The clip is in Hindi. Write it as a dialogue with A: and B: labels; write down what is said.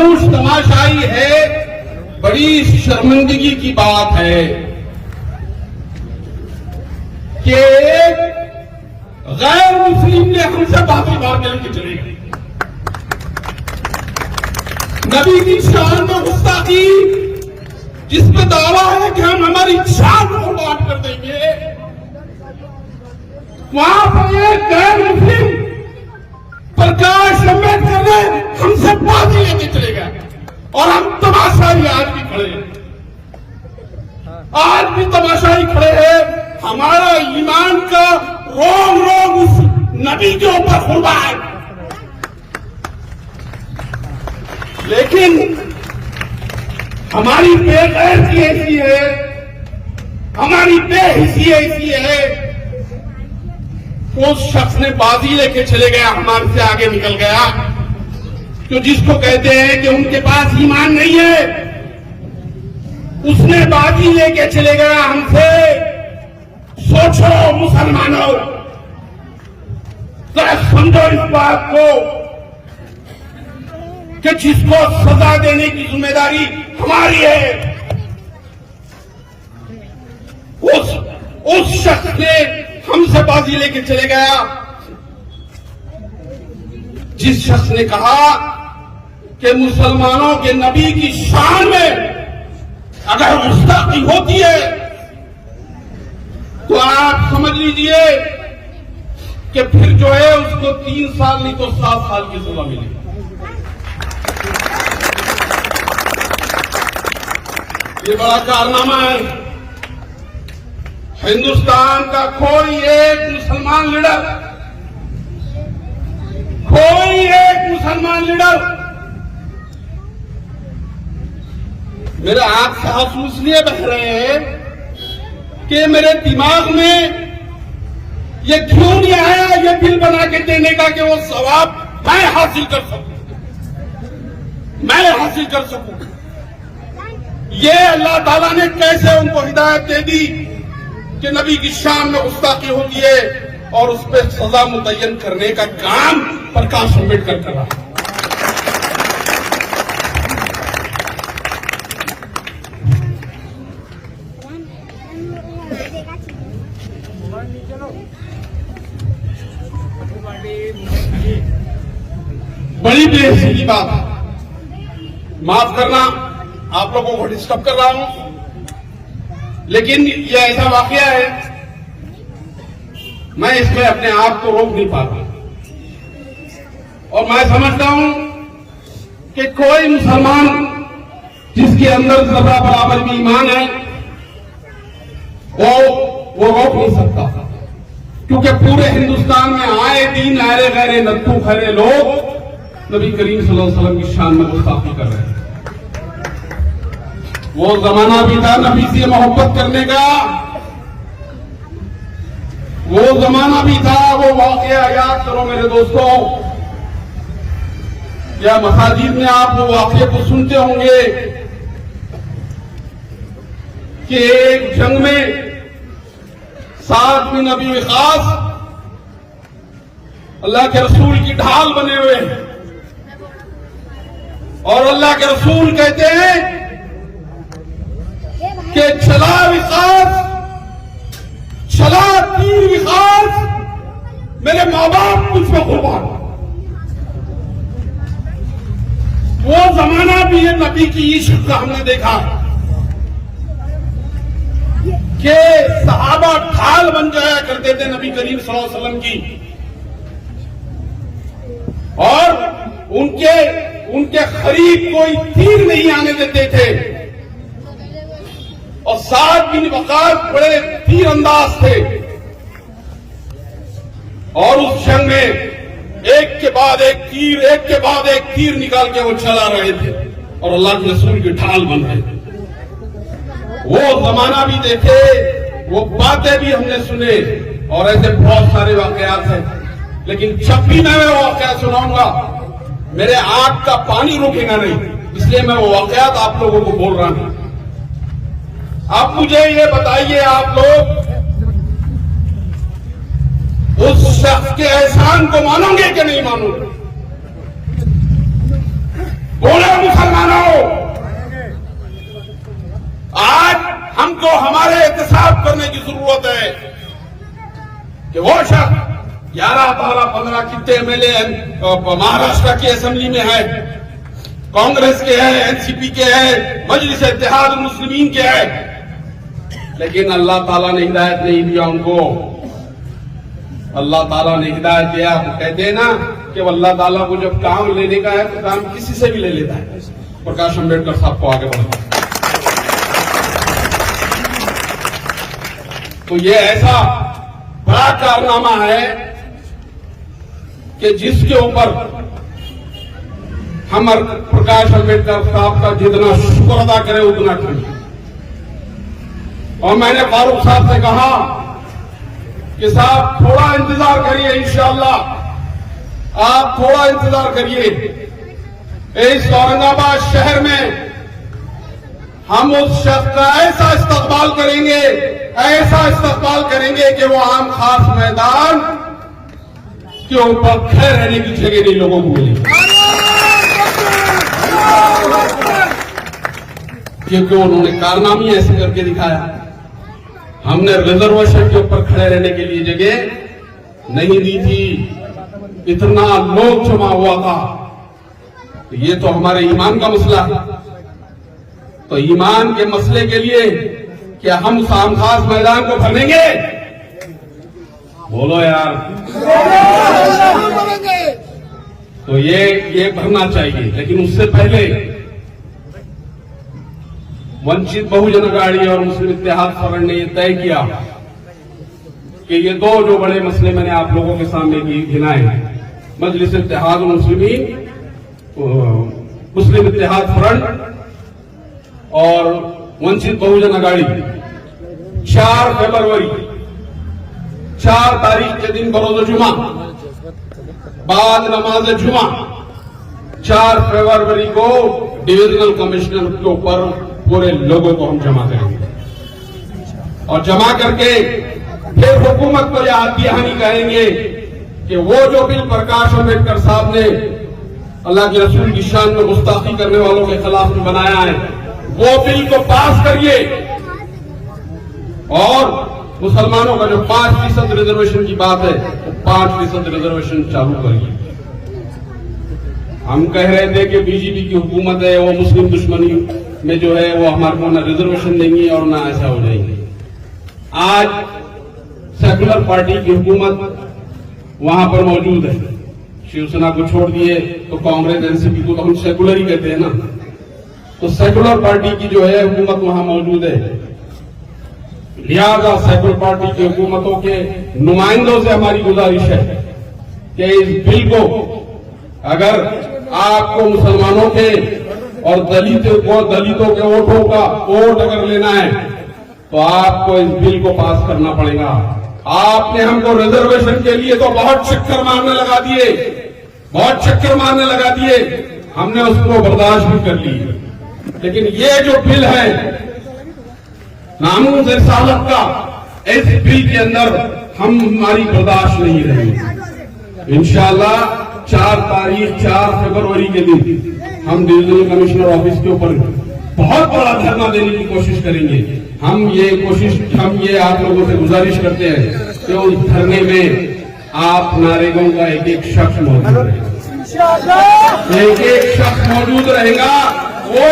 A: खामोश तमाशाई है। बड़ी शर्मिंदगी की बात है कि गैर मुस्लिम ने हमसे बातें मार के लेके चले गए। नबी की शान में गुस्ताखी, जिसमें दावा है कि हम हमारी शान को बांट कर देंगे, वहां पर एक गैर मुस्लिम प्रकाश अम्बेडकर ने हमसे बातें लेके चले गए और हम तमाशाई आज भी खड़े हैं। आज भी तमाशाई खड़े हैं। हमारा ईमान का रोग रोग उस नबी के ऊपर खुलवा है। लेकिन हमारी बेगैरती ऐसी है, हमारी बेहिसी ऐसी है, उस शख्स ने बाजी लेके चले गया, हमारे से आगे निकल गया। तो जिसको कहते हैं कि उनके पास ईमान नहीं है, उसने बाजी लेके चले गया हमसे। सोचो मुसलमानों, जरा समझो इस बात को कि जिसको सजा देने की जिम्मेदारी हमारी है, उस शख्स ने हमसे बाजी लेके चले गया। जिस शख्स ने कहा कि मुसलमानों के नबी की शान में अगर गुस्ताखी होती है तो आप समझ लीजिए कि फिर जो है उसको 3 साल नहीं तो 7 साल की सजा मिलेगी। ये बड़ा कारनामा है। हिंदुस्तान का कोई एक मुसलमान लीडर, मेरे आंख से आंसू इसलिए बह रहे हैं कि मेरे दिमाग में ये क्यों नहीं आया ये बिल बना के देने का कि वो सवाब मैं हासिल कर सकूं। ये अल्लाह ताला ने कैसे उनको हिदायत दे दी कि नबी की शान में गुस्ताखी होती है और उस पर सजा मुतय्यन करने का काम प्रकाश अम्बेडकर कर रहा है। बड़ी बेइज्जती की बात है। माफ करना, आप लोगों को डिस्टर्ब कर रहा हूं, लेकिन यह ऐसा वाकया है, मैं इसमें अपने आप को रोक नहीं पाता। और मैं समझता हूं कि कोई मुसलमान जिसके अंदर जरा बराबर भी ईमान है वो रोक नहीं सकता, क्योंकि पूरे हिंदुस्तान में आए दिन आए गैरे नत्थू खैरे लोग नबी करीम सल्लल्लाहु अलैहि वसल्लम की शान में गुस्ताखी कर रहे हैं। वो जमाना भी था नबी से मोहब्बत करने का, वो जमाना भी था। वो वाकया याद करो मेरे दोस्तों, या मसाजिद में आप वो वाकये को सुनते होंगे कि एक जंग में साथ बिन अबी वक़ास अल्लाह के रसूल की ढाल बने हुए हैं और अल्लाह के रसूल कहते हैं कि चला विकास, चला तीर विकास, मेरे माँ बाप मुझ पर कुर्बान। वो जमाना भी है नबी की इश्क का हमने देखा कि सहाबा ढाल बन जाया करते थे नबी करीम सल्लल्लाहु अलैहि वसल्लम की, और उनके करीब कोई तीर नहीं आने देते थे। और साद बिन वक़ास बड़े तीर अंदाज थे और उस जंग में एक के बाद एक तीर निकाल के वो चला रहे थे और अल्लाह के रसूल की ढाल बन रहे थे। वो जमाना भी देखे, वो बातें भी हमने सुने और ऐसे बहुत सारे वाकयात हैं। लेकिन जब भी मैं वो वाकया सुनाऊंगा मेरे आंख का पानी रुकेगा नहीं, इसलिए मैं वो वाकयात आप लोगों को बोल रहा हूं। अब मुझे ये बताइए, आप लोग उस शख्स के एहसान को मानोगे कि नहीं मानोगे? बोलो मुसलमानों, आज हमको हमारे एहतसाब करने की जरूरत है कि वो शख्स 11, 12, 15 कितने एमएलए महाराष्ट्र की असेंबली में है, कांग्रेस के है, एनसीपी के है, मजलिस इत्तेहाद मुस्लिमीन के है, लेकिन अल्लाह ताला ने हिदायत नहीं दिया उनको। अल्लाह ताला ने हिदायत दिया। कहते हैं ना कि अल्लाह ताला को जब काम लेने का है तो काम किसी से भी ले लेता है। प्रकाश अंबेडकर साहब को आगे बढ़ा, तो ये ऐसा बड़ा कारनामा है कि जिसके ऊपर हम प्रकाश अंबेडकर साहब का जितना शुक्र अदा करें उतना कम। और मैंने फारूक साहब से कहा कि साहब थोड़ा इंतजार करिए, इंशाअल्लाह आप थोड़ा इंतजार करिए। इस औरंगाबाद शहर में हम उस शख्स का ऐसा इस्तकबाल करेंगे, ऐसा इस्तकबाल करेंगे कि वो आम खास मैदान के ऊपर खड़े रहने की जगह नहीं लोगों को मिलेगी, क्योंकि उन्होंने कारनामे ऐसे करके दिखाया। हमने रिजर्वेशन के ऊपर खड़े रहने के लिए जगह नहीं दी थी, इतना लोग जमा हुआ था। तो ये तो हमारे ईमान का मसला है। तो ईमान के मसले के लिए क्या हम सामखास मैदान को भरेंगे? बोलो यार। तो ये भरना चाहिए, लेकिन उससे पहले वंचित बहुजन अघाड़ी और मुस्लिम इत्तेहाद फ्रंट ने यह तय किया कि ये दो जो बड़े मसले मैंने आप लोगों के सामने गिनाए, मजलिस इत्तेहाद मुस्लिमीन, मुस्लिम इत्तेहाद फ्रंट और वंचित बहुजन अघाड़ी, 4 फरवरी 4 तारीख के दिन बरोज़ जुमा बाद नमाज जुमा 4 फरवरी को डिविजनल कमिश्नर के ऊपर पूरे लोगों को हम जमा करेंगे और जमा करके फिर हुकूमत को यह आत्महानी कहेंगे कि वो जो बिल प्रकाश अंबेडकर साहब ने अल्लाह के रसूल की शान में गुस्ताखी करने वालों के खिलाफ में बनाया है, वो बिल को पास करिए और मुसलमानों का जो 5% रिजर्वेशन की बात है वो 5% रिजर्वेशन चालू करिए। हम कह रहे थे कि बीजेपी की हुकूमत है, वो मुस्लिम दुश्मनी में जो है वो हमारे को ना रिजर्वेशन देंगी और ना ऐसा हो जाएंगे। आज सेकुलर पार्टी की हुकूमत वहां पर मौजूद है। शिवसेना को छोड़ दिए तो कांग्रेस एनसीपी को तो हम सेकुलर ही कहते हैं ना, तो सेकुलर पार्टी की जो है हुकूमत वहां मौजूद है। लिहाजा सेकुलर पार्टी की हुकूमतों के नुमाइंदों से हमारी गुजारिश है कि इस बिल को अगर आपको मुसलमानों के और दलितों के वोटों का वोट अगर लेना है तो आपको इस बिल को पास करना पड़ेगा। आपने हमको रिजर्वेशन के लिए तो बहुत चक्कर मारने लगा दिए, बहुत चक्कर मारने लगा दिए, हमने उसको बर्दाश्त भी कर ली, लेकिन ये जो बिल है नामूस रिसालत का, इस बिल के अंदर हम हमारी बर्दाश्त नहीं रहेगी। इंशाअल्लाह 4 फरवरी के दिन हम डिविजनल कमिश्नर ऑफिस के ऊपर बहुत बड़ा धरना देने की कोशिश करेंगे। हम ये आप लोगों से गुजारिश करते हैं कि उस धरने में आप नारेगों का एक शख्स मौजूद रहेगा, एक शख्स मौजूद रहेगा। वो